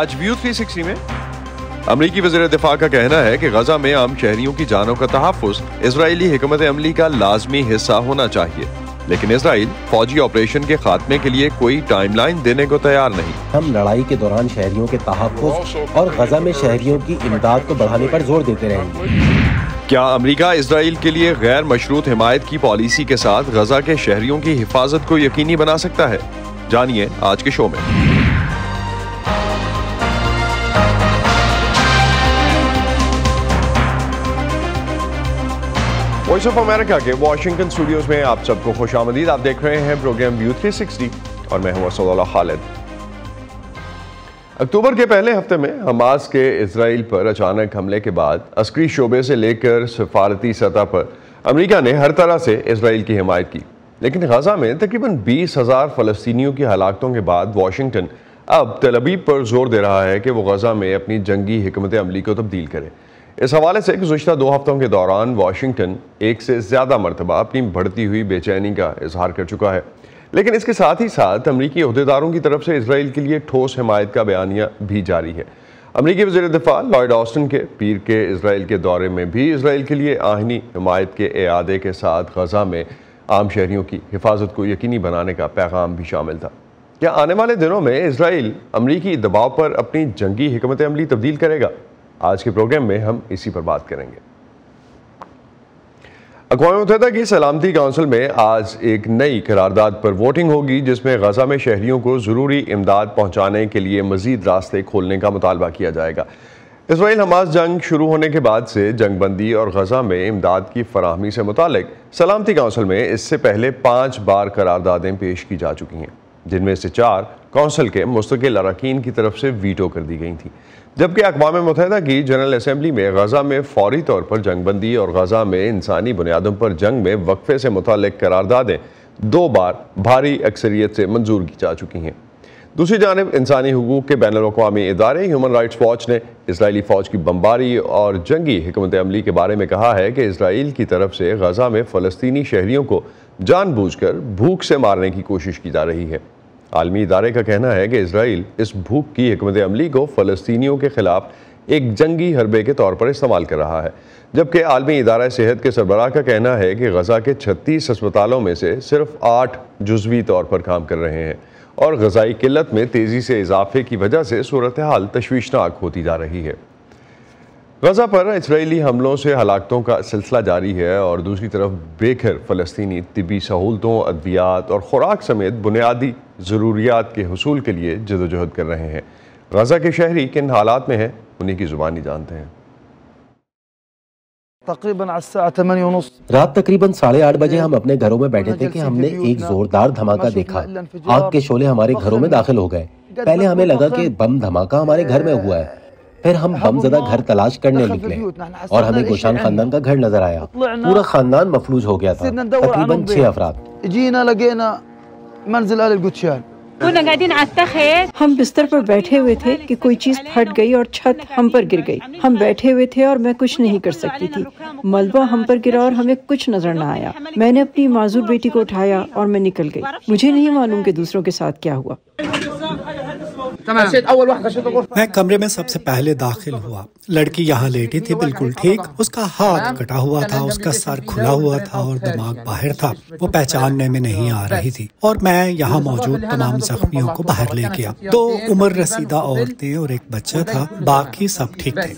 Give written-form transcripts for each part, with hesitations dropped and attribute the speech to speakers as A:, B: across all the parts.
A: آج ویو 360 میں امریکی وزیر دفاع کا کہنا ہے کہ غزہ میں عام شہریوں کی جانوں کا تحفظ اسرائیلی حکمت عملی کا لازمی حصہ ہونا چاہیے، لیکن اسرائیل فوجی آپریشن کے خاتمے کے لیے کوئی ٹائم لائن دینے کو تیار نہیں۔
B: ہم لڑائی کے دوران شہریوں کے تحفظ اور غزہ میں شہریوں کی امداد کو بڑھانے پر زور دیتے رہیں گے۔
A: کیا امریکہ اسرائیل کے لیے غیر مشروط حمایت کی پالیسی کے ساتھ غزہ کے شہریوں کی حفاظت کو یقینی بنا سکتا ہے؟ جانیے آج کے شو میں۔ وائس آف امریکہ کے واشنگٹن اسٹوڈیوز میں آپ سب کو خوش آمدید۔ آپ دیکھ رہے ہیں پروگرام ویو 360 اور میں ہوں اسد اللہ خالد۔ اکتوبر کے پہلے ہفتے میں حماس کے اسرائیل پر اچانک حملے کے بعد عسکری شعبے سے لے کر سفارتی سطح پر امریکہ نے ہر طرح سے اسرائیل کی حمایت کی، لیکن غزہ میں تقریباً 20,000 فلسطینیوں کی ہلاکتوں کے بعد واشنگٹن اب تل ابیب پر زور دے رہا ہے کہ وہ غزہ میں اپنی جنگی حکمت عملی کو تبدیل کرے۔ اس حوالے سے گزشتہ 2 ہفتوں کے دوران واشنگٹن ایک سے زیادہ مرتبہ اپنی بڑھتی ہوئی بے چینی کا اظہار کر چکا ہے، لیکن اس کے ساتھ ہی ساتھ امریکی عہدیداروں کی طرف سے اسرائیل کے لیے ٹھوس حمایت کا بیانیہ بھی جاری ہے۔ امریکی وزیر دفاع لائیڈ آسٹن کے پیر کے اسرائیل کے دورے میں بھی اسرائیل کے لیے آہنی حمایت کے اعادے کے ساتھ غزہ میں عام شہریوں کی حفاظت کو یقینی بنانے کا پیغام بھی شامل تھا۔ کیا آنے والے دنوں میں اسرائیل امریکی دباؤ پر اپنی جنگی حکمت عملی تبدیل کرے گا؟ آج کے پروگرام میں ہم اسی پر بات کریں گے۔ اقوام متحدہ کی سلامتی کونسل میں آج ایک نئی قرارداد پر ووٹنگ ہوگی، جس میں غزہ میں شہریوں کو ضروری امداد پہنچانے کے لیے مزید راستے کھولنے کا مطالبہ کیا جائے گا۔ اسرائیل حماس جنگ شروع ہونے کے بعد سے جنگ بندی اور غزہ میں امداد کی فراہمی سے متعلق سلامتی کونسل میں اس سے پہلے 5 بار قراردادیں پیش کی جا چکی ہیں، جن میں سے 4 کونسل کے مستقل اراکین کی طرف سے ویٹو کر دی گئی تھیں، جبکہ اقوام متحدہ کی جنرل اسمبلی میں غزہ میں فوری طور پر جنگ بندی اور غزہ میں انسانی بنیادوں پر جنگ میں وقفے سے متعلق قراردادیں 2 بار بھاری اکثریت سے منظور کی جا چکی ہیں۔ دوسری جانب انسانی حقوق کے بین الاقوامی ادارے ہیومن رائٹس واچ نے اسرائیلی فوج کی بمباری اور جنگی حکمت عملی کے بارے میں کہا ہے کہ اسرائیل کی طرف سے غزہ میں فلسطینی شہریوں کو جان بوجھ کر بھوک سے مارنے کی کوشش کی جا رہی ہے۔ عالمی ادارے کا کہنا ہے کہ اسرائیل اس بھوک کی حکمت عملی کو فلسطینیوں کے خلاف ایک جنگی حربے کے طور پر استعمال کر رہا ہے، جبکہ عالمی ادارہ صحت کے سربراہ کا کہنا ہے کہ غزہ کے 36 ہسپتالوں میں سے صرف 8 جزوی طور پر کام کر رہے ہیں اور غذائی قلت میں تیزی سے اضافے کی وجہ سے صورتحال تشویشناک ہوتی جا رہی ہے۔ غزہ پر اسرائیلی حملوں سے ہلاکتوں کا سلسلہ جاری ہے اور دوسری طرف بے گھر فلسطینی طبی سہولتوں، ادویات اور خوراک سمیت بنیادی ضروریات کے حصول کے لیے جدوجہد کر رہے ہیں۔ غزہ کے شہری کن حالات میں ہیں، انہی کی زبانی جانتے ہیں۔
B: رات تقریباً 8:30 بجے ہم اپنے گھروں میں بیٹھے تھے کہ ہم نے ایک زوردار دھماکہ دیکھا۔ آگ کے شعلے ہمارے گھروں میں داخل ہو گئے۔ پہلے ہمیں لگا کہ بم دھماکہ ہمارے گھر میں ہوا ہے، پھر ہم بم زدہ گھر تلاش کرنے نکلے اور ہمیں گوشان خاندان کا گھر نظر آیا۔ پورا خاندان مفلوج ہو گیا تھا، تقریباً 6 افراد۔
C: ہم بستر پر بیٹھے ہوئے تھے کہ کوئی چیز پھٹ گئی اور چھت ہم پر گر گئی۔ ہم بیٹھے ہوئے تھے اور میں کچھ نہیں کر سکتی تھی۔ ملبہ ہم پر گرا اور ہمیں کچھ نظر نہ آیا۔ میں نے اپنی معذور بیٹی کو اٹھایا اور میں نکل گئی۔ مجھے نہیں معلوم کہ دوسروں کے ساتھ کیا ہوا۔
D: میں کمرے میں سب سے پہلے داخل ہوا۔ لڑکی یہاں لیٹی تھی، بالکل ٹھیک۔ اس کا ہاتھ کٹا ہوا تھا، اس کا سر کھلا ہوا تھا اور دماغ باہر تھا۔ وہ پہچاننے میں نہیں آ رہی تھی اور میں یہاں موجود تمام زخمیوں کو باہر لے گیا۔ 2 عمر رسیدہ عورتیں اور ایک بچہ تھا، باقی سب ٹھیک تھے۔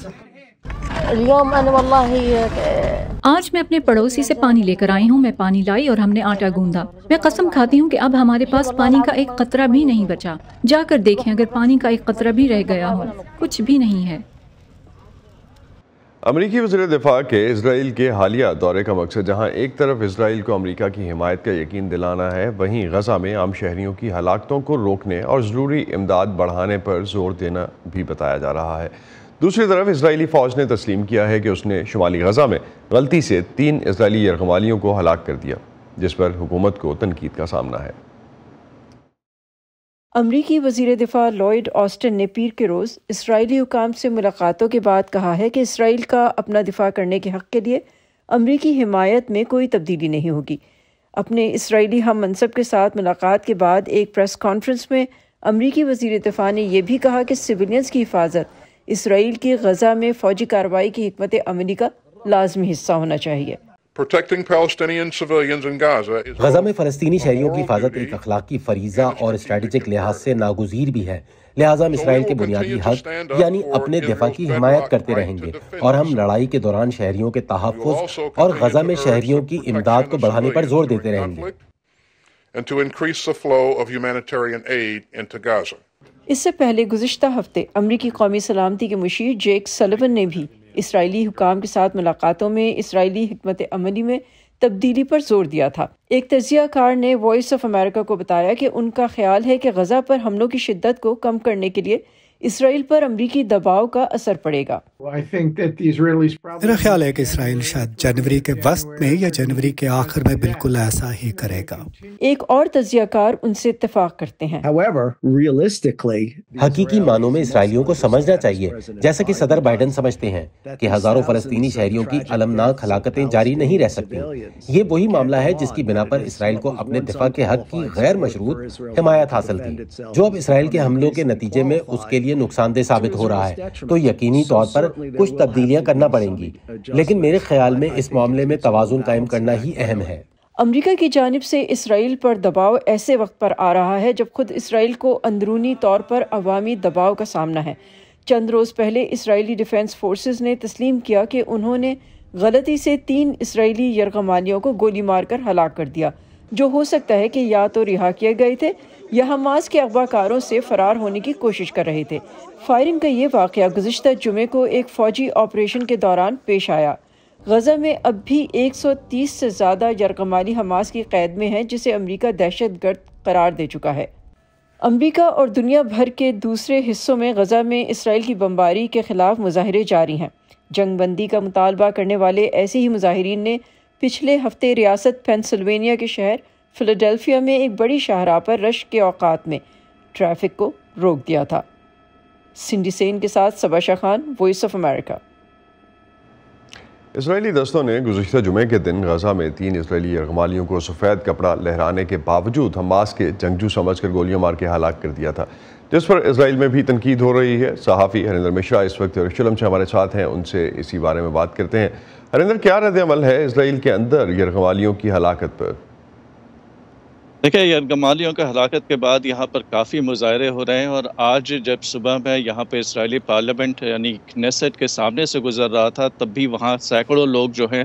E: آج میں اپنے پڑوسی سے پانی لے کر آئی ہوں۔ میں پانی لائی اور ہم نے آٹا گوندا۔ میں قسم کھاتی ہوں کہ اب ہمارے پاس پانی کا ایک قطرہ بھی نہیں بچا۔ جا کر دیکھیں، اگر پانی کا ایک قطرہ بھی رہ گیا ہو، کچھ بھی نہیں ہے۔
A: امریکی وزیر دفاع کے اسرائیل کے حالیہ دورے کا مقصد جہاں ایک طرف اسرائیل کو امریکہ کی حمایت کا یقین دلانا ہے، وہیں غزہ میں عام شہریوں کی ہلاکتوں کو روکنے اور ضروری امداد بڑھانے پر زور دینا بھی بتایا جا رہا ہے۔ دوسری طرف اسرائیلی فوج نے تسلیم کیا ہے کہ اس نے شمالی غزہ میں غلطی سے 3 اسرائیلی یرغمالیوں کو ہلاک کر دیا، جس پر حکومت کو تنقید کا سامنا ہے۔
C: امریکی وزیر دفاع لائیڈ آسٹن نے پیر کے روز اسرائیلی حکام سے ملاقاتوں کے بعد کہا ہے کہ اسرائیل کا اپنا دفاع کرنے کے حق کے لیے امریکی حمایت میں کوئی تبدیلی نہیں ہوگی۔ اپنے اسرائیلی ہم منصب کے ساتھ ملاقات کے بعد ایک پریس کانفرنس میں امریکی وزیر دفاع نے یہ بھی کہا کہ سویلینز کی حفاظت اسرائیل کی غزہ میں فوجی کارروائی کی حکمت عملی کا لازمی حصہ ہونا چاہیے۔
B: غزہ میں فلسطینی شہریوں کی حفاظت ایک اخلاقی فریضہ اور اسٹریٹجک لحاظ سے ناگزیر بھی ہے، لہٰذا ہم اسرائیل کے بنیادی حق یعنی اپنے دفاع کی حمایت کرتے رہیں گے، اور ہم لڑائی کے دوران شہریوں کے تحفظ اور غزہ میں شہریوں کی امداد کو بڑھانے پر زور دیتے رہیں گے۔
C: اس سے پہلے گزشتہ ہفتے امریکی قومی سلامتی کے مشیر جیک سلیون نے بھی اسرائیلی حکام کے ساتھ ملاقاتوں میں اسرائیلی حکمت عملی میں تبدیلی پر زور دیا تھا۔ ایک تجزیہ کار نے وائس آف امریکہ کو بتایا کہ ان کا خیال ہے کہ غزہ پر حملوں کی شدت کو کم کرنے کے لیے اسرائیل پر امریکی دباؤ کا اثر پڑے گا۔
D: میرا خیال ہے کہ اسرائیل شاید جنوری کے وسط میں یا جنوری کے آخر میں بالکل ایسا ہی کرے گا۔
C: ایک اور تجزیہ کار ان سے اتفاق کرتے ہیں۔
B: حقیقی معنوں میں اسرائیلیوں کو سمجھنا چاہیے، جیسا کہ صدر بائیڈن سمجھتے ہیں، کہ ہزاروں فلسطینی شہریوں کی المناک ہلاکتیں جاری نہیں رہ سکتی۔ یہ وہی معاملہ ہے جس کی بنا پر اسرائیل کو اپنے دفاع کے حق کی غیر مشروط حمایت حاصل تھی، جو اب اسرائیل کے حملوں کے نتیجے میں اس کے لیے نقصان دہ ثابت ہو رہا ہے۔ تو یقینی طور پر کچھ تبدیلیاں کرنا پڑیں گی، لیکن میرے خیال میں اس معاملے میں توازن قائم کرنا ہی اہم ہے۔
C: امریکہ کی جانب سے اسرائیل پر دباؤ ایسے وقت پر آ رہا ہے جب خود اسرائیل کو اندرونی طور پر عوامی دباؤ کا سامنا ہے۔ چند روز پہلے اسرائیلی ڈیفنس فورسز نے تسلیم کیا کہ انہوں نے غلطی سے 3 اسرائیلی یرغمالیوں کو گولی مار کر ہلاک کر دیا، جو ہو سکتا ہے کہ یا تو رہا کیے گئے تھے یا حماس کے اغوا کاروں سے فرار ہونے کی کوشش کر رہے تھے۔ فائرنگ کا یہ واقعہ گزشتہ جمعے کو ایک فوجی آپریشن کے دوران پیش آیا۔ غزہ میں اب بھی 130 سے زیادہ یرغمالی حماس کی قید میں ہیں، جسے امریکہ دہشت گرد قرار دے چکا ہے۔ امریکہ اور دنیا بھر کے دوسرے حصوں میں غزہ میں اسرائیل کی بمباری کے خلاف مظاہرے جاری ہیں۔ جنگ بندی کا مطالبہ کرنے والے ایسے ہی مظاہرین نے پچھلے ہفتے ریاست پینسلوینیا کے شہر فلاڈیلفیا میں ایک بڑی شاہراہ پر رش کے اوقات میں ٹریفک کو روک دیا تھا۔ سنڈی سین کے ساتھ صبا شاہ خان، وائس آف امریکہ۔
A: اسرائیلی دستوں نے گزشتہ جمعے کے دن غزہ میں 3 اسرائیلی یرغمالیوں کو سفید کپڑا لہرانے کے باوجود حماس کے جنگجو سمجھ کر گولیاں مار کے ہلاک کر دیا تھا، جس پر اسرائیل میں بھی تنقید ہو رہی ہے۔ صحافی ہریندر مشرا اس وقت یروشلم سے ہمارے ساتھ ہیں، ان سے اسی بارے میں بات کرتے ہیں۔ ہریندر، کیا رد عمل ہے اسرائیل کے اندر یرغمالیوں کی ہلاکت پر؟
F: دیکھیں، یرغمالیوں کے ہلاکت کے بعد یہاں پر کافی مظاہرے ہو رہے ہیں، اور آج جب صبح میں یہاں پہ اسرائیلی پارلیمنٹ یعنی کنیسٹ کے سامنے سے گزر رہا تھا، تب بھی وہاں سینکڑوں لوگ جو ہیں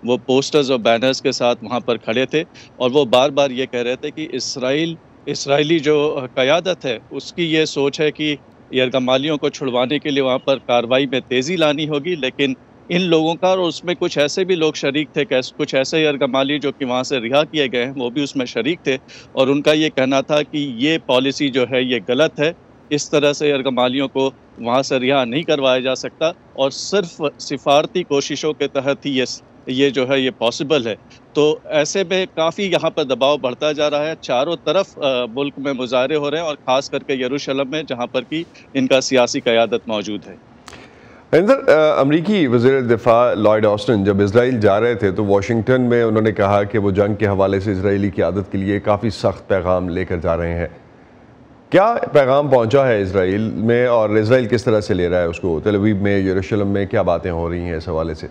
F: وہ پوسٹرز اور بینرز کے ساتھ وہاں پر کھڑے تھے، اور وہ بار بار یہ کہہ رہے تھے کہ اسرائیلی جو قیادت ہے اس کی یہ سوچ ہے کہ یرغمالیوں کو چھڑوانے کے لیے وہاں پر کارروائی میں تیزی لانی ہوگی، لیکن ان لوگوں کا، اور اس میں کچھ ایسے بھی لوگ شریک تھے، کچھ ایسے یرغمالی جو کہ وہاں سے رہا کیے گئے ہیں، وہ بھی اس میں شریک تھے، اور ان کا یہ کہنا تھا کہ یہ پالیسی جو ہے یہ غلط ہے، اس طرح سے یرغمالیوں کو وہاں سے رہا نہیں کروایا جا سکتا، اور صرف سفارتی کوششوں کے تحت ہی یہ جو ہے یہ پاسبل ہے۔ تو ایسے میں کافی یہاں پر دباؤ بڑھتا جا رہا ہے، چاروں طرف ملک میں مظاہرے ہو رہے ہیں، اور خاص کر کے یروشلم میں جہاں پر کہ ان کا سیاسی قیادت موجود ہے۔
A: امریکی وزیر دفاع لائیڈ آسٹن جب اسرائیل جا رہے تھے تو واشنگٹن میں انہوں نے کہا کہ وہ جنگ کے حوالے سے اسرائیلی قیادت کے لیے کافی سخت پیغام لے کر جا رہے ہیں۔ کیا پیغام پہنچا ہے اسرائیل میں، اور اسرائیل کس طرح سے لے رہا ہے اس کو؟ تل ابیب میں، یروشلم میں کیا باتیں ہو رہی ہیں اس حوالے سے؟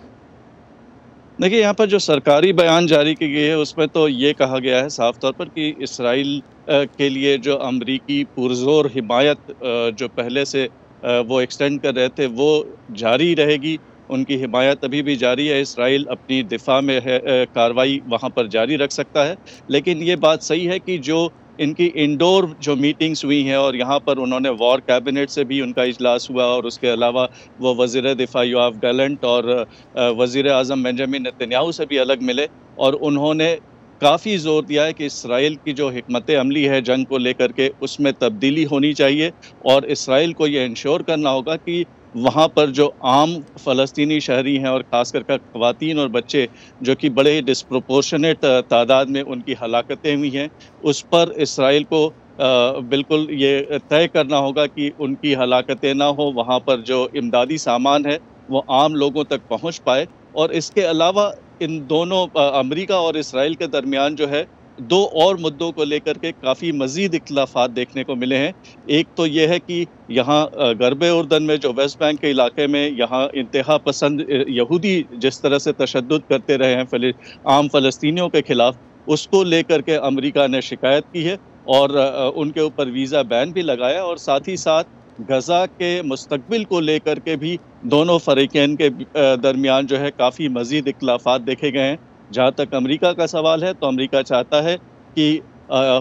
F: دیکھیے، یہاں پر جو سرکاری بیان جاری کی گئی ہے اس میں تو یہ کہا گیا ہے صاف طور پر کہ اسرائیل کے لیے جو امریکی پرزور حمایت جو پہلے سے وہ ایکسٹینڈ کر رہے تھے وہ جاری رہے گی، ان کی حمایت ابھی بھی جاری ہے۔ اسرائیل اپنی دفاع میں کارروائی وہاں پر جاری رکھ سکتا ہے، لیکن یہ بات صحیح ہے کہ جو ان کی انڈور جو میٹنگز ہوئی ہیں، اور یہاں پر انہوں نے وار کیبنٹ سے بھی ان کا اجلاس ہوا، اور اس کے علاوہ وہ وزیر دفاع یوآف گیلنٹ اور وزیر اعظم بنجامن نتنیاہو سے بھی الگ ملے، اور انہوں نے کافی زور دیا ہے کہ اسرائیل کی جو حکمت عملی ہے جنگ کو لے کر کے اس میں تبدیلی ہونی چاہیے، اور اسرائیل کو یہ انشور کرنا ہوگا کہ وہاں پر جو عام فلسطینی شہری ہیں، اور خاص کر خواتین اور بچے جو کہ بڑے ڈسپروپورشنیٹ تعداد میں ان کی ہلاکتیں ہوئی ہیں، اس پر اسرائیل کو بالکل یہ طے کرنا ہوگا کہ ان کی ہلاکتیں نہ ہوں، وہاں پر جو امدادی سامان ہے وہ عام لوگوں تک پہنچ پائے۔ اور اس کے علاوہ ان دونوں امریکہ اور اسرائیل کے درمیان جو ہے دو اور مدعوں کو لے کر کے کافی مزید اختلافات دیکھنے کو ملے ہیں۔ ایک تو یہ ہے کہ یہاں غرب اردن میں جو ویسٹ بینک کے علاقے میں یہاں انتہا پسند یہودی جس طرح سے تشدد کرتے رہے ہیں عام فلسطینیوں کے خلاف، اس کو لے کر کے امریکہ نے شکایت کی ہے اور ان کے اوپر ویزا بین بھی لگایا، اور ساتھ ہی ساتھ غزہ کے مستقبل کو لے کر کے بھی دونوں فریقین کے درمیان جو ہے کافی مزید اختلافات دیکھے گئے ہیں۔ جہاں تک امریکہ کا سوال ہے تو امریکہ چاہتا ہے کہ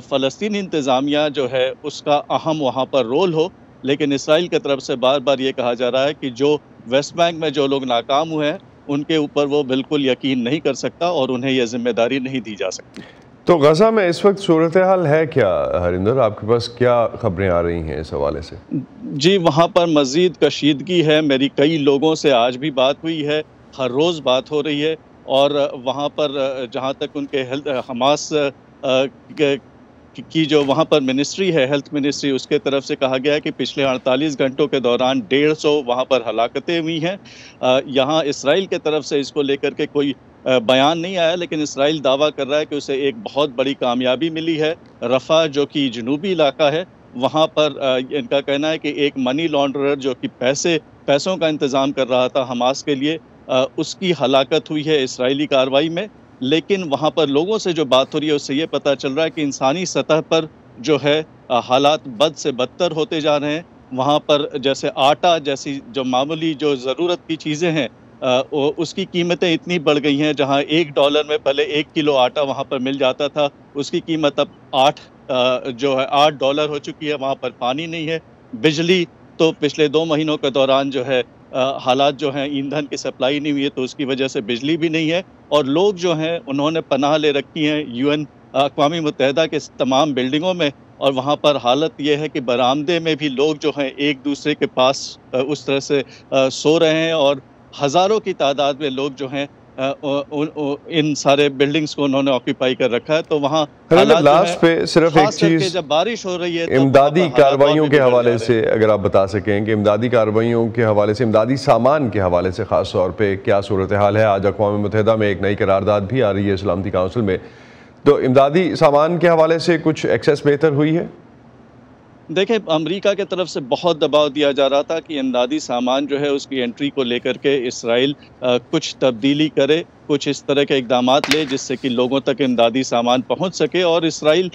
F: فلسطینی انتظامیہ جو ہے اس کا اہم وہاں پر رول ہو، لیکن اسرائیل کی طرف سے بار بار یہ کہا جا رہا ہے کہ جو ویسٹ بینک میں جو لوگ ناکام ہوئے ہیں ان کے اوپر وہ بالکل یقین نہیں کر سکتا اور انہیں یہ ذمہ داری نہیں دی جا سکتی۔
A: تو غزہ میں اس وقت صورتحال ہے کیا ہریندر؟ آپ کے پاس کیا خبریں آ رہی ہیں اس حوالے سے؟
F: جی، وہاں پر مزید کشیدگی ہے، میری کئی لوگوں سے آج بھی بات ہوئی ہے، ہر روز بات ہو رہی ہے، اور وہاں پر جہاں تک ان کے حماس کی جو وہاں پر منسٹری ہے، ہیلتھ منسٹری، اس کے طرف سے کہا گیا ہے کہ پچھلے 48 گھنٹوں کے دوران 150 وہاں پر ہلاکتیں ہوئی ہیں۔ یہاں اسرائیل کے طرف سے اس کو لے کر کے کوئی بیان نہیں آیا، لیکن اسرائیل دعویٰ کر رہا ہے کہ اسے ایک بہت بڑی کامیابی ملی ہے۔ رفح جو کہ جنوبی علاقہ ہے، وہاں پر ان کا کہنا ہے کہ ایک منی لانڈرر جو کہ پیسوں کا انتظام کر رہا تھا حماس کے لیے، اس کی ہلاکت ہوئی ہے اسرائیلی کارروائی میں۔ لیکن وہاں پر لوگوں سے جو بات ہو رہی ہے اس سے یہ پتہ چل رہا ہے کہ انسانی سطح پر جو ہے حالات بد سے بدتر ہوتے جا رہے ہیں۔ وہاں پر جیسے آٹا جیسی جو معمولی جو ضرورت کی چیزیں ہیں، اس کی قیمتیں اتنی بڑھ گئی ہیں، جہاں $1 میں پہلے 1 کلو آٹا وہاں پر مل جاتا تھا، اس کی قیمت اب $8 ہو چکی ہے۔ وہاں پر پانی نہیں ہے، بجلی تو پچھلے 2 مہینوں کے دوران جو ہے حالات جو ہیں ایندھن کی سپلائی نہیں ہوئی ہے تو اس کی وجہ سے بجلی بھی نہیں ہے، اور لوگ جو ہیں انہوں نے پناہ لے رکھی ہیں UN اقوام متحدہ کے تمام بلڈنگوں میں، اور وہاں پر حالت یہ ہے کہ برآمدے میں بھی لوگ جو ہیں ایک دوسرے کے پاس اس طرح سے سو رہے ہیں، اور ہزاروں کی تعداد میں لوگ جو ہیں ان سارے بلڈنگز کو انہوں نے آکیپائی کر رکھا ہے۔ تو وہاں
A: لاسٹ پہ صرف ایک چیز
F: جب بارش ہو رہی ہے
A: امدادی کارروائیوں کے حوالے سے اگر آپ بتا سکیں کہ امدادی کارروائیوں کے حوالے سے، امدادی سامان کے حوالے سے خاص طور پہ کیا صورتحال ہے؟ آج اقوام متحدہ میں ایک نئی قرارداد بھی آ رہی ہے سلامتی کونسل میں، تو امدادی سامان کے حوالے سے کچھ ایکسیس بہتر ہوئی ہے؟
F: دیکھیں، امریکہ کے طرف سے بہت دباؤ دیا جا رہا تھا کہ امدادی سامان جو ہے اس کی انٹری کو لے کر کے اسرائیل کچھ تبدیلی کرے، کچھ اس طرح کے اقدامات لے جس سے کہ لوگوں تک امدادی سامان پہنچ سکے، اور اسرائیل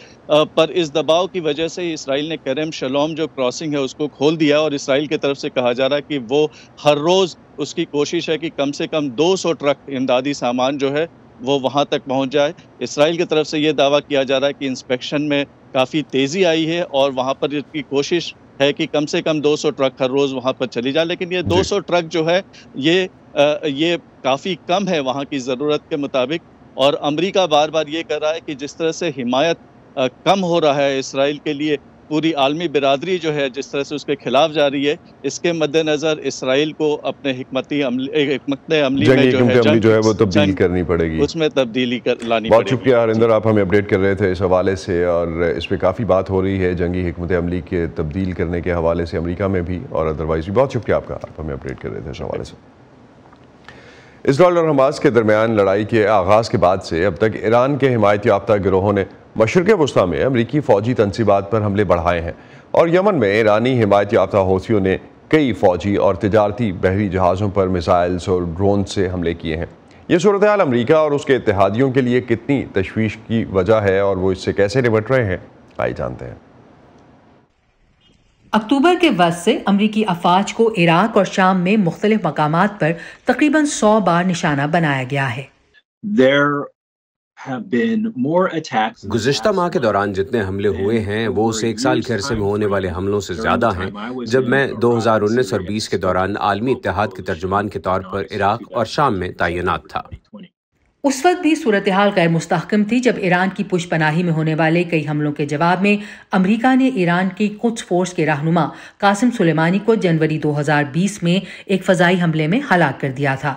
F: پر اس دباؤ کی وجہ سے اسرائیل نے کرم شلوم جو کراسنگ ہے اس کو کھول دیا، اور اسرائیل کی طرف سے کہا جا رہا ہے کہ وہ ہر روز اس کی کوشش ہے کہ کم سے کم 200 ٹرک امدادی سامان جو ہے وہ وہاں تک پہنچ جائے۔ اسرائیل کی طرف سے یہ دعویٰ کیا جا رہا ہے کہ انسپیکشن میں کافی تیزی آئی ہے، اور وہاں پر اس کی کوشش ہے کہ کم سے کم 200 ٹرک ہر روز وہاں پر چلی جائے، لیکن یہ 200 ٹرک جو ہے یہ کافی کم ہے وہاں کی ضرورت کے مطابق، اور امریکہ بار بار یہ کر رہا ہے کہ جس طرح سے حمایت کم ہو رہا ہے اسرائیل کے لیے، پوری عالمی برادری جو ہے جس طرح سے اس کے خلاف جا رہی ہے، اس کے مد نظر اسرائیل کو اپنے حکمت عملی میں جو ہے وہ تبدیل کرنی پڑے گی، اس میں تبدیلی لانی پڑے گی۔
A: بہت شکریہ ہریندر، آپ ہمیں اپڈیٹ کر رہے تھے اس حوالے سے، اور اس پہ کافی بات ہو رہی ہے جنگی حکمت عملی کے تبدیل کرنے کے حوالے سے امریکہ میں بھی اور ادروائز بھی۔ بہت شکریہ آپ کا، آپ ہمیں اپڈیٹ کر رہے تھے اس حوالے سے۔ اسرائیل اور حماس کے درمیان لڑائی کے آغاز کے بعد سے اب تک ایران کے حمایت یافتہ گروہوں نے مشرق وسطیٰ میں امریکی فوجی تنصیبات پر حملے بڑھائے ہیں، اور یمن میں ایرانی حمایت یافتہ حوثیوں نے کئی فوجی اور تجارتی بحری جہازوں پر میزائلز اور ڈرون سے حملے کیے ہیں۔ یہ صورتحال امریکہ اور اس کے اتحادیوں کے لیے کتنی تشویش کی وجہ ہے اور وہ اس سے کیسے نمٹ رہے ہیں، آئیے جانتے ہیں۔
G: اکتوبر کے وسط سے امریکی افواج کو عراق اور شام میں مختلف مقامات پر تقریباً 100 بار نشانہ بنایا گیا ہے۔
H: گزشتہ ماہ کے دوران جتنے حملے ہوئے ہیں وہ اس 1 سال کے عرصے میں ہونے والے حملوں سے زیادہ ہیں جب میں 2019 اور 20 کے دوران عالمی اتحاد کے ترجمان کے طور پر عراق اور شام میں تعینات تھا۔
G: اس وقت بھی صورتحال غیر مستحکم تھی جب ایران کی پشت پناہی میں ہونے والے کئی حملوں کے جواب میں امریکہ نے ایران کی قدس فورس کے رہنما قاسم سلیمانی کو جنوری 2020 میں ایک فضائی حملے میں ہلاک کر دیا تھا۔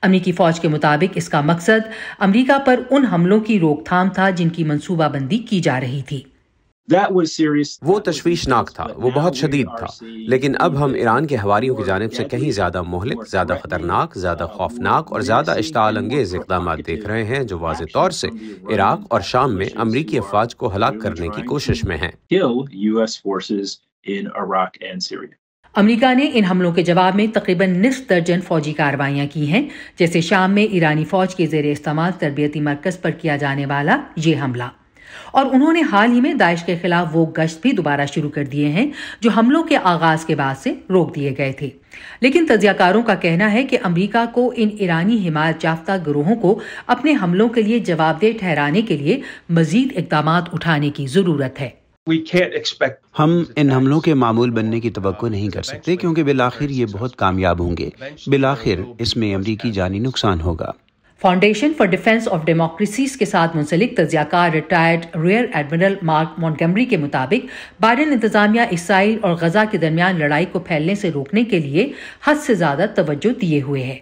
G: امریکی فوج کے مطابق اس کا مقصد امریکہ پر ان حملوں کی روک تھام تھا جن کی منصوبہ بندی کی جا رہی تھی۔
H: وہ تشویشناک تھا، وہ بہت شدید تھا، لیکن اب ہم ایران کے حواریوں کی جانب سے کہیں زیادہ مہلک، زیادہ خطرناک، زیادہ خوفناک اور زیادہ اشتعال انگیز اقدامات دیکھ رہے ہیں جو واضح طور سے عراق اور شام میں امریکی افواج کو ہلاک کرنے کی کوشش میں ہیں۔
G: امریکہ نے ان حملوں کے جواب میں تقریباً نصف درجن فوجی کارروائیاں کی ہیں، جیسے شام میں ایرانی فوج کے زیر استعمال تربیتی مرکز پر کیا جانے والا یہ حملہ، اور انہوں نے حال ہی میں داعش کے خلاف وہ گشت بھی دوبارہ شروع کر دیے ہیں جو حملوں کے آغاز کے بعد سے روک دیے گئے تھے۔ لیکن تجزیہ کاروں کا کہنا ہے کہ امریکہ کو ان ایرانی حمایت یافتہ گروہوں کو اپنے حملوں کے لیے جواب دہ ٹھہرانے کے لیے مزید اقدامات اٹھانے کی ضرورت ہے۔
I: ہم ان حملوں کے معمول بننے کی توقع نہیں کر سکتے کیونکہ بالآخر یہ بہت کامیاب ہوں گے، بالآخر اس میں امریکی جانی نقصان ہوگا۔
G: Foundation for defence of democracies کے ساتھ منسلک تجزیہ کار retired rear admiral Mark Montgomery کے مطابق بائیڈن انتظامیہ اسرائیل اور غزہ کے درمیان لڑائی کو پھیلنے سے روکنے کے لیے حد سے زیادہ توجہ دیے ہوئے ہے۔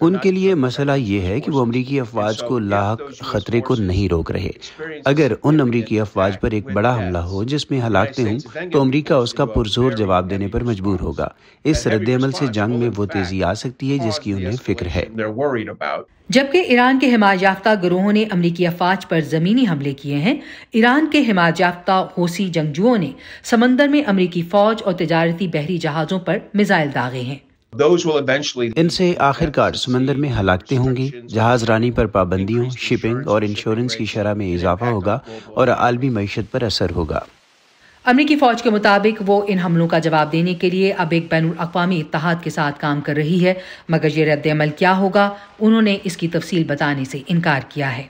I: ان کے لیے مسئلہ یہ ہے کہ وہ امریکی افواج کو لاحق خطرے کو نہیں روک رہے۔ اگر ان امریکی افواج پر ایک بڑا حملہ ہو جس میں ہلاکتیں ہوں تو امریکہ اس کا پرزور جواب دینے پر مجبور ہوگا۔ اس رد عمل سے جنگ میں وہ تیزی آ سکتی ہے جس کی انہیں فکر ہے۔
G: جبکہ ایران کے حمایت یافتہ گروہوں نے امریکی افواج پر زمینی حملے کیے ہیں، ایران کے حمایت یافتہ حوثی جنگجوؤں نے سمندر میں امریکی فوج اور تجارتی بحری جہازوں پر میزائل داغے ہیں۔
I: ان سے آخر کار سمندر میں ہلاکتیں ہوں گی، جہاز رانی پر پابندیوں، شپنگ اور انشورنس کی شرح میں اضافہ ہوگا اور عالمی معیشت پر اثر ہوگا۔
G: امریکی فوج کے مطابق وہ ان حملوں کا جواب دینے کے لیے اب ایک بین الاقوامی اتحاد کے ساتھ کام کر رہی ہے، مگر یہ رد عمل کیا ہوگا انہوں نے اس کی تفصیل بتانے سے انکار کیا ہے۔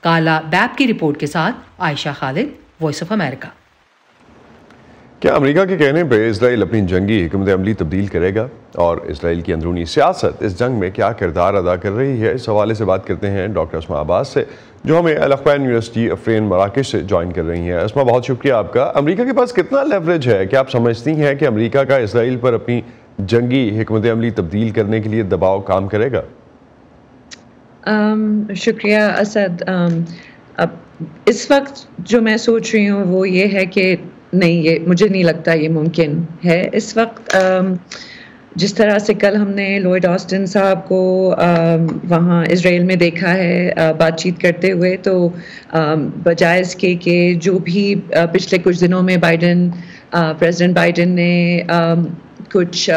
G: کالا بیب کی رپورٹ کے ساتھ عائشہ خالد، وائس آف امریکہ۔
A: کیا امریکہ کے کہنے پہ اسرائیل اپنی جنگی حکمت عملی تبدیل کرے گا، اور اسرائیل کی اندرونی سیاست اس جنگ میں کیا کردار ادا کر رہی ہے؟ اس حوالے سے بات کرتے ہیں ڈاکٹر اسماء عباس سے، جو ہمیں الاقوام یونیورسٹی افرین مراکش سے جوائن کر رہی ہیں۔ اسماء، بہت شکریہ آپ کا۔ امریکہ کے پاس کتنا لیوریج ہے؟ کیا آپ سمجھتی ہیں کہ امریکہ کا اسرائیل پر اپنی جنگی حکمت عملی تبدیل کرنے کے لیے دباؤ کام کرے گا؟
C: شکریہ اسد۔ اب اس وقت جو میں سوچ رہی ہوں وہ یہ ہے کہ نہیں، یہ مجھے نہیں لگتا یہ ممکن ہے اس وقت۔ جس طرح سے کل ہم نے لوئڈ آسٹن صاحب کو وہاں اسرائیل میں دیکھا ہے بات چیت کرتے ہوئے، تو بجائے اس کے کہ جو بھی پچھلے کچھ دنوں میں پریزیڈنٹ بائیڈن نے کچھ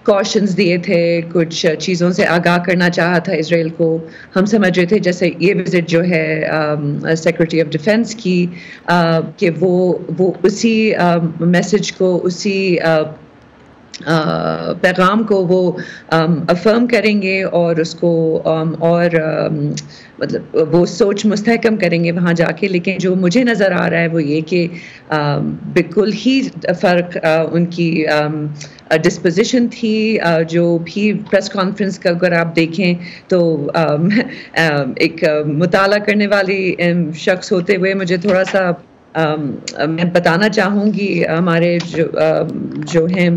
C: کوشنز دیے تھے، کچھ چیزوں سے آگاہ کرنا چاہا تھا اسرائیل کو، ہم سمجھ رہے تھے جیسے یہ وزٹ جو ہے سیکرٹری آف ڈیفنس کی، کہ وہ اسی میسج کو، اسی پیغام کو وہ افرم کریں گے اور اس کو اور مطلب وہ سوچ مستحکم کریں گے وہاں جا کے۔ لیکن جو مجھے نظر آ رہا ہے وہ یہ کہ بالکل ہی فرق ان کی ڈسپوزیشن تھی۔ جو بھی پریس کانفرنس کا اگر آپ دیکھیں تو ایک مطالعہ کرنے والی شخص ہوتے ہوئے مجھے تھوڑا سا میں بتانا چاہوں گی ہمارے جو ہیں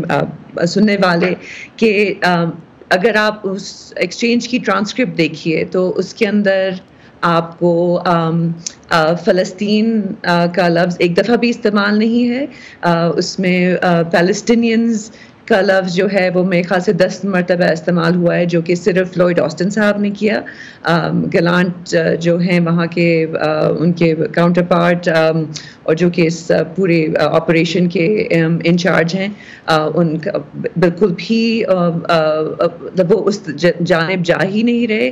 C: سننے والے کہ اگر آپ اس ایکسچینج کی ٹرانسکرپٹ دیکھیے تو اس کے اندر آپ کو فلسطین کا لفظ ایک دفعہ بھی استعمال نہیں ہے، اس میں پیلسٹینینز کا لفظ جو ہے وہ میرے خیال سے 10 مرتبہ استعمال ہوا ہے، جو کہ صرف لوئڈ آسٹن صاحب نے کیا۔ گلانٹ جو ہیں وہاں کے ان کے کاؤنٹر پارٹ اور جو کہ اس پورے آپریشن کے انچارج ہیں، ان کا بالکل بھی وہ اس جانب جا ہی نہیں رہے۔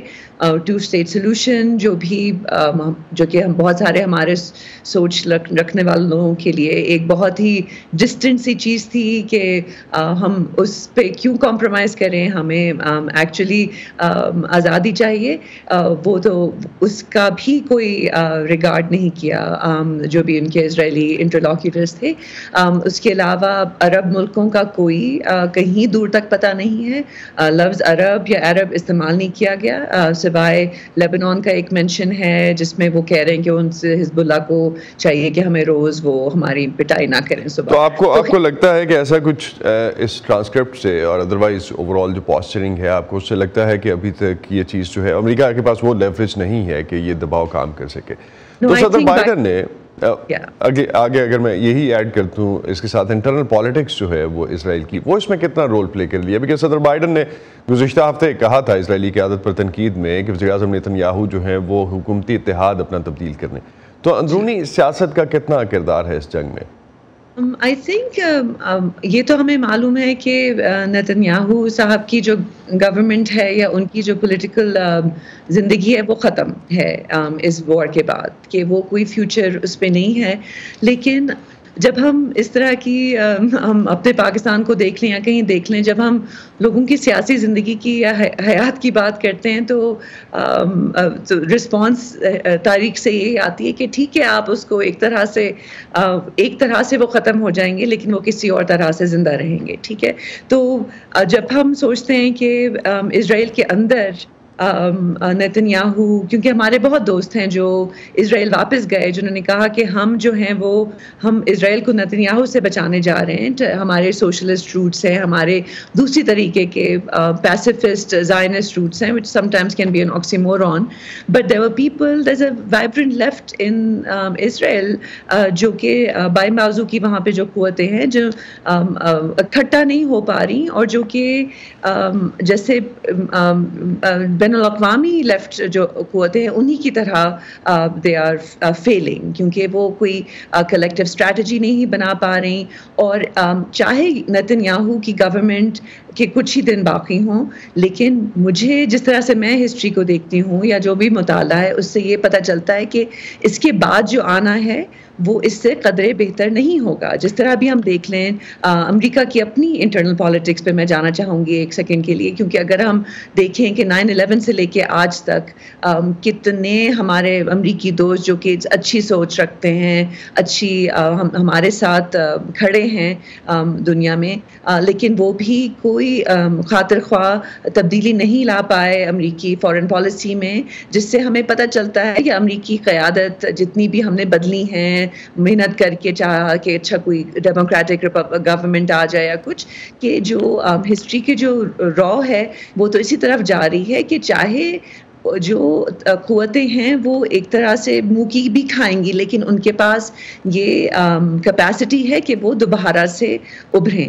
C: 2 اسٹیٹ سولوشن جو کہ ہم بہت سارے ہمارے سوچ رکھنے والے لوگوں کے لیے ایک بہت ہی ڈسٹنٹ سی چیز تھی کہ ہم اس پہ کیوں کمپرومائز کریں، ہمیں ایکچولی آزادی چاہیے، وہ تو اس کا بھی کوئی ریگارڈ نہیں کیا جو بھی ان کے اسرائیلی انٹرلاکیوٹرز تھے۔ اس کے علاوہ عرب ملکوں کا کوئی کہیں دور تک پتہ نہیں ہے، لفظ عرب یا عرب استعمال نہیں کیا گیا، سوائے لیبنان کا ایک مینشن ہے جس میں وہ کہہ رہے ہیں کہ ان سے حزب اللہ کو چاہیے کہ ہمیں روز وہ ہماری پٹائی نہ کریں صبح۔
A: تو آپ کو لگتا ہے کہ ایسا کچھ اس ٹرانسکرپٹ سے اور ادروائز اوور آل جو پوسچرنگ ہے، آپ کو اس سے لگتا ہے کہ ابھی تک یہ چیز جو ہے امریکہ کے پاس وہ لیوریج نہیں ہے کہ یہ دباؤ کام کر سکے؟ تو صدر بائیڈن نے آگے اگر میں یہی ایڈ کرتا ہوں اس کے ساتھ، انٹرنل پالیٹکس جو ہے وہ اسرائیل کی، وہ اس میں کتنا رول پلے کر لیا؟ بیکاز صدر بائیڈن نے گزشتہ ہفتے کہا تھا اسرائیلی قیادت پر تنقید میں کہ وزیر اعظم نیتن یاہو جو ہیں وہ حکومتی اتحاد اپنا تبدیل کرنے، تو اندرونی سیاست کا کتنا کردار ہے اس جنگ میں؟
J: آئی تھنک یہ تو ہمیں معلوم ہے کہ نیتن یاہو صاحب کی جو گورنمنٹ ہے یا ان کی جو پولیٹیکل زندگی ہے وہ ختم ہے اس وار کے بعد، کہ وہ کوئی فیوچر اس پہ نہیں ہے. لیکن جب ہم اس طرح کی ہم اپنے پاکستان کو دیکھ لیں یا کہیں دیکھ لیں، جب ہم لوگوں کی سیاسی زندگی کی یا حیات کی بات کرتے ہیں تو رسپانس تاریخ سے یہی آتی ہے کہ ٹھیک ہے آپ اس کو ایک طرح سے وہ ختم ہو جائیں گے لیکن وہ کسی اور طرح سے زندہ رہیں گے. ٹھیک ہے، تو جب ہم سوچتے ہیں کہ اسرائیل کے اندر نیتن یاہو، کیونکہ ہمارے بہت دوست ہیں جو اسرائیل واپس گئے جنہوں نے کہا کہ ہم جو ہیں وہ ہم اسرائیل کو نیتن یاہو سے بچانے جا رہے ہیں، ہمارے سوشلسٹ روٹس ہیں، ہمارے دوسری طریقے کے پیسیفسٹ زائنسٹ روٹس ہیں، which sometimes can be an oxymoron, but there were people, there's a vibrant left in Israel جو کہ بائیں بازو کی وہاں پہ جو قوتیں ہیں جو اکٹھا نہیں ہو پا رہی، اور جو کہ جیسے بین الاقوامی لیفٹ جو قوتیں ہیں انہی کی طرح دے آر فیلنگ، کیونکہ وہ کوئی کلیکٹیو اسٹریٹجی نہیں بنا پا رہی. اور چاہے نیتن یاہو کی گورنمنٹ کے کچھ ہی دن باقی ہوں، لیکن مجھے جس طرح سے میں ہسٹری کو دیکھتی ہوں یا جو بھی مطالعہ ہے اس سے یہ پتہ چلتا ہے کہ اس کے بعد جو آنا ہے وہ اس سے قدرے بہتر نہیں ہوگا. جس طرح بھی ہم دیکھ لیں امریکہ کی اپنی انٹرنل پالیٹکس پہ میں جانا چاہوں گی ایک سیکنڈ کے لیے، کیونکہ اگر ہم دیکھیں کہ 9/11 سے لے کے آج تک کتنے ہمارے امریکی دوست جو کہ اچھی سوچ رکھتے ہیں، اچھی ہمارے ساتھ کھڑے ہیں دنیا میں، لیکن وہ بھی کوئی خاطر خواہ تبدیلی نہیں لا پائے امریکی فارن پالیسی میں، جس سے ہمیں پتہ چلتا ہے کہ امریکی قیادت جتنی بھی ہم نے بدلی ہیں، محنت کر کے چاہا کہ اچھا کوئی ڈیموکریٹک گورنمنٹ آ جائے یا کچھ، کہ جو ہسٹری کے جو را ہے وہ تو اسی طرف جا رہی ہے کہ چاہے جو قوتیں ہیں وہ ایک طرح سے منہ کی بھی کھائیں گی لیکن ان کے پاس یہ کیپیسٹی ہے کہ وہ دوبارہ سے ابھریں.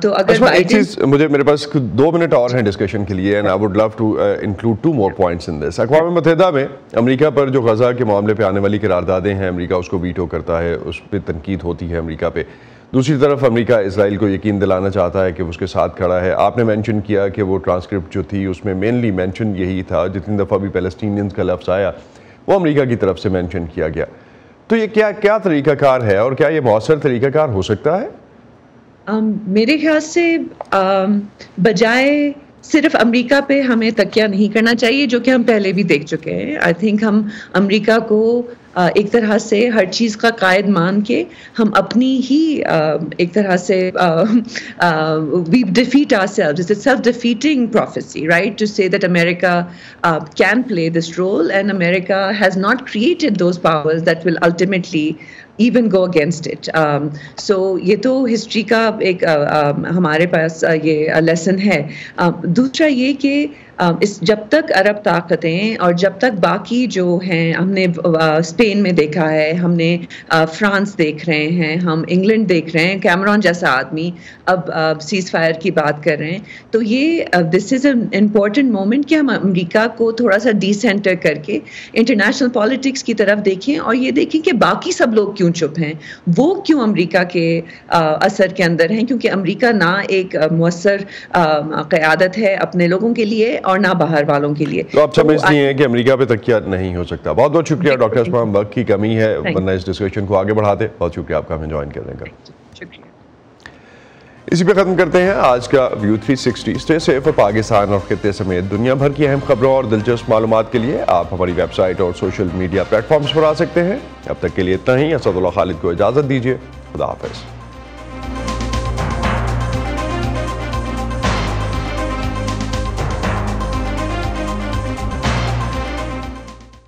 J: تو اگر
A: ایک چیز میرے پاس 2 منٹ اور ہیں ڈسکشن کے لیے، and I would love to include 2 more points in this. اقوام متحدہ میں امریکہ پر جو غزہ کے معاملے پہ آنے والی قراردادیں ہیں، امریکہ اس کو ویٹو کرتا ہے، اس پہ تنقید ہوتی ہے امریکہ پہ. دوسری طرف امریکہ اسرائیل کو یقین دلانا چاہتا ہے کہ وہ اس کے ساتھ کھڑا ہے. آپ نے مینشن کیا کہ وہ ٹرانسکرپٹ جو تھی اس میں مینلی مینشن یہی تھا، جتنی دفعہ بھی پیلسٹینینز کا لفظ آیا وہ امریکہ کی طرف سے مینشن کیا گیا. تو یہ کیا طریقہ کار ہے اور کیا یہ مؤثر طریقہ کار ہو سکتا ہے؟
J: میرے خیال سے بجائے صرف امریکہ پہ ہمیں تکیہ نہیں کرنا چاہیے، جو کہ ہم پہلے بھی دیکھ چکے ہیں. آئی تھنک ہم امریکہ کو ایک طرح سے ہر چیز کا قائد مان کے ہم اپنی ہی ایک طرح سے we defeat ourselves. It's a self-defeating prophecy, right? To say that America can play this role, and America has not created those powers that will ultimately even go against it. So یہ تو history کا ایک ہمارے پاس یہ lesson ہے. دوسرا یہ کہ جب تک عرب طاقتیں اور جب تک باقی جو ہیں، ہم نے اسپین میں دیکھا ہے، ہم نے فرانس دیکھ رہے ہیں، ہم انگلینڈ دیکھ رہے ہیں، کیمرون جیسا آدمی اب سیز فائر کی بات کر رہے ہیں، تو یہ دس از این امپورٹنٹ مومنٹ کہ ہم امریکہ کو تھوڑا سا ڈی سینٹر کر کے انٹرنیشنل پالیٹکس کی طرف دیکھیں اور یہ دیکھیں کہ باقی سب لوگ کیوں چپ ہیں، وہ کیوں امریکہ کے اثر کے اندر ہیں، کیونکہ امریکہ نہ ایک مؤثر قیادت ہے اپنے لوگوں کے لیے اور نہ باہر والوں کے لیے.
A: تو آپ سمجھتی ہیں کہ امریکہ پہ تکیہ نہیں ہو سکتا. بہت بہت شکریہ ڈاکٹر اسماء، وقت کی کمی ہے ورنہ اس ڈسکشن کو آگے بڑھاتے. بہت شکریہ آپ کا ہمیں جوائن کرنے کا.
J: شکریہ.
A: اسی پہ ختم کرتے ہیں آج کا ویو 360. Stay safe. پاکستان اور خطے سمیت دنیا بھر کی اہم خبروں اور دلچسپ معلومات کے لیے آپ ہماری ویب سائٹ اور سوشل میڈیا پلیٹ فارمز پر آ سکتے ہیں. اب تک کے لیے اتنا ہی. اسد اللہ خالد کو اجازت دیجیے. خدا حافظ.